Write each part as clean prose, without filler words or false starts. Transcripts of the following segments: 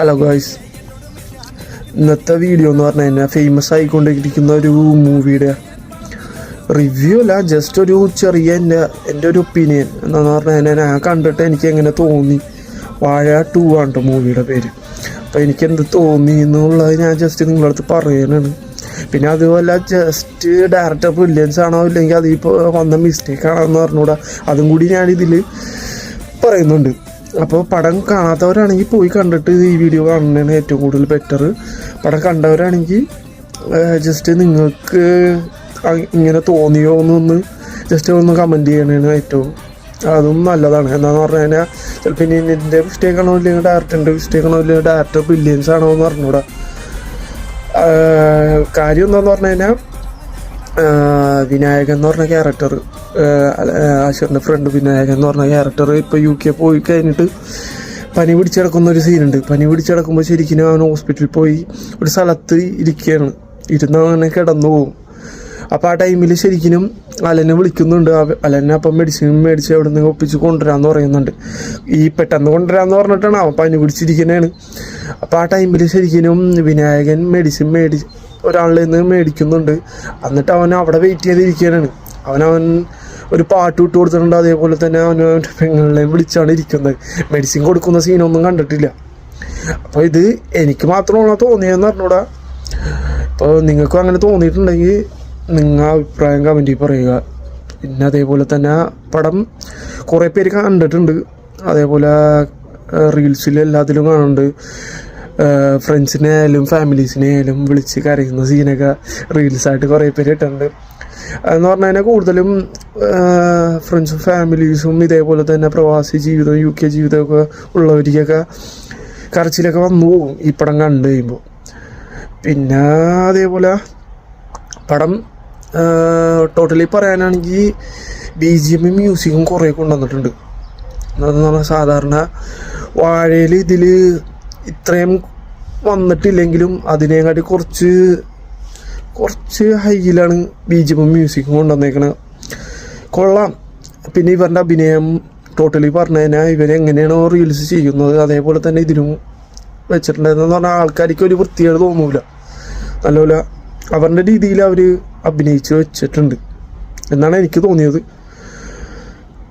Hello guys, ഇന്നത്തെ video എന്ന് പറഞ്ഞു കഴിഞ്ഞാൽ ഫേമസ് ആയിക്കൊണ്ടിരിക്കുന്ന ഒരു മൂവിയുടെ റിവ്യൂ അല്ല, ജസ്റ്റ് ഒരു ചെറിയ എൻ്റെ ഒരു ഒപ്പീനിയൻ എന്താണെന്ന് പറഞ്ഞു കഴിഞ്ഞാൽ ഞാൻ കണ്ടിട്ട് എനിക്ക് എങ്ങനെ തോന്നി. വാഴ 2 ആണ് കേട്ടോ മൂവിയുടെ പേര്. അപ്പോൾ എനിക്കെന്ത് തോന്നി എന്നുള്ളത് ഞാൻ ജസ്റ്റ് നിങ്ങളുടെ അടുത്ത് പറയാനാണ്. പിന്നെ അതുപോലെ ജസ്റ്റ് ഡയറക്ടർ ബ്രില്യൻസ് ആണോ ഇല്ലെങ്കിൽ അതിപ്പോൾ വന്ന മിസ്റ്റേക്ക് ആണോ എന്ന് പറഞ്ഞുകൂടാ, അതും കൂടി ഞാനിതിൽ പറയുന്നുണ്ട്. അപ്പോൾ പടം കാണാത്തവരാണെങ്കിൽ പോയി കണ്ടിട്ട് ഈ വീഡിയോ കാണുന്നതാണ് ഏറ്റവും കൂടുതൽ ബെറ്റർ. പടം കണ്ടവരാണെങ്കിൽ ജസ്റ്റ് നിങ്ങൾക്ക് ഇങ്ങനെ തോന്നിയോ എന്നൊന്ന് ജസ്റ്റ് ഒന്ന് കമൻറ്റ് ചെയ്യണതാണ് ഏറ്റവും അതും നല്ലതാണ്. എന്താണെന്ന് പറഞ്ഞു കഴിഞ്ഞാൽ ചിലപ്പോൾ ഇനി എൻ്റെ മിസ്റ്റേക്ക് ആണോ ഇല്ലെങ്കിൽ ഡയറക്ടറിൻ്റെ മിസ്റ്റേക്ക് ആണോ ഇല്ലെങ്കിൽ ഡയറക്ടർ ബ്രില്യൻസ് ആണോ എന്ന് പറഞ്ഞുകൂടാ. കാര്യം എന്താണെന്ന് പറഞ്ഞു കഴിഞ്ഞാൽ വിനായകൻ എന്ന് പറഞ്ഞ ക്യാരക്ടർ, ആശുറിൻ്റെ ഫ്രണ്ട് വിനായകൻ എന്ന് പറഞ്ഞ ക്യാരക്ടർ ഇപ്പോൾ UK പോയി കഴിഞ്ഞിട്ട് പനി പിടിച്ചെടുക്കുന്ന ഒരു സീനുണ്ട്. പനി പിടിച്ചെടുക്കുമ്പോൾ ശരിക്കും അവൻ ഹോസ്പിറ്റലിൽ പോയി ഒരു സ്ഥലത്ത് ഇരിക്കുകയാണ്, ഇരുന്ന് അങ്ങനെ കിടന്നു പോകും. അപ്പോൾ ആ ടൈമിൽ ശരിക്കും അലനെ വിളിക്കുന്നുണ്ട്. അലനെ അപ്പം മെഡിസിൻ മേടിച്ച് എവിടെ നിന്ന് ഒപ്പിച്ച് കൊണ്ടുവരാമെന്ന് പറയുന്നുണ്ട്. ഈ പെട്ടെന്ന് കൊണ്ടുവരാമെന്ന് പറഞ്ഞിട്ടാണ് അവൻ പനി പിടിച്ചിരിക്കുന്നതാണ്. അപ്പോൾ ആ ടൈമിൽ ശരിക്കും വിനായകൻ മെഡിസിൻ ഒരാളിൽ നിന്ന് മേടിക്കുന്നുണ്ട്. എന്നിട്ട് അവൻ അവിടെ വെയിറ്റ് ചെയ്തിരിക്കാനാണ്. അവൻ ഒരു പാട്ട് ഇട്ട് കൊടുത്തിട്ടുണ്ട്. അതേപോലെ തന്നെ അവൻ അവൻ്റെ പെങ്ങളെയും വിളിച്ചാണ് ഇരിക്കുന്നത്. മെഡിസിൻ കൊടുക്കുന്ന സീനൊന്നും കണ്ടിട്ടില്ല. അപ്പോൾ ഇത് എനിക്ക് മാത്രമാണോ തോന്നിയതെന്ന് പറഞ്ഞൂടാ. ഇപ്പോൾ നിങ്ങൾക്കും അങ്ങനെ തോന്നിയിട്ടുണ്ടെങ്കിൽ നിങ്ങൾ അഭിപ്രായം കമൻറ്റിൽ പറയുക. പിന്നെ അതേപോലെ തന്നെ പടം കുറേ പേര് കണ്ടിട്ടുണ്ട്, അതേപോലെ റീൽസിൽ എല്ലാത്തിലും കാണുന്നുണ്ട്. ഫ്രണ്ട്സിനെ ആയാലും ഫാമിലീസിനെ ആയാലും വിളിച്ച് കരയുന്ന സീനൊക്കെ റീൽസായിട്ട് കുറേ പേര് ഇട്ടിട്ടുണ്ട്. അതെന്ന് പറഞ്ഞു കഴിഞ്ഞാൽ കൂടുതലും ഫ്രണ്ട്സും ഫാമിലീസും ഇതേപോലെ തന്നെ പ്രവാസി ജീവിതം UK ജീവിതമൊക്കെ ഉള്ളവർക്കൊക്കെ കരച്ചിലൊക്കെ വന്നു പോകും ഈ പടം കണ്ടു കഴിയുമ്പോൾ. പിന്നെ അതേപോലെ പടം ടോട്ടലി പറയാനാണെങ്കിൽ BGM മ്യൂസിക്കും കുറേ കൊണ്ടുവന്നിട്ടുണ്ട്. അതെന്ന് പറഞ്ഞാൽ സാധാരണ വാഴയിൽ ഇതിൽ ഇത്രയും വന്നിട്ടില്ലെങ്കിലും അതിനെക്കാട്ടി കുറച്ച് ഹൈയിലാണ് BGM മ്യൂസിക്കും കൊണ്ടുവന്നേക്കണത്. കൊള്ളാം. പിന്നെ ഇവരുടെ അഭിനയം ടോട്ടലി പറഞ്ഞു കഴിഞ്ഞാൽ ഇവരെങ്ങനെയാണോ റീൽസ് ചെയ്യുന്നത് അതേപോലെ തന്നെ ഇതിനും വെച്ചിട്ടുണ്ടായിരുന്നെന്ന് പറഞ്ഞാൽ ആൾക്കാർക്ക് ഒരു വൃത്തികേട് തോന്നൂല. നല്ലപോലെ അവരുടെ രീതിയിൽ അവർ അഭിനയിച്ച് വെച്ചിട്ടുണ്ട് എന്നാണ് എനിക്ക് തോന്നിയത്.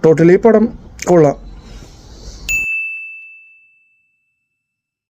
ടോട്ടലി പടം കൊള്ളാം.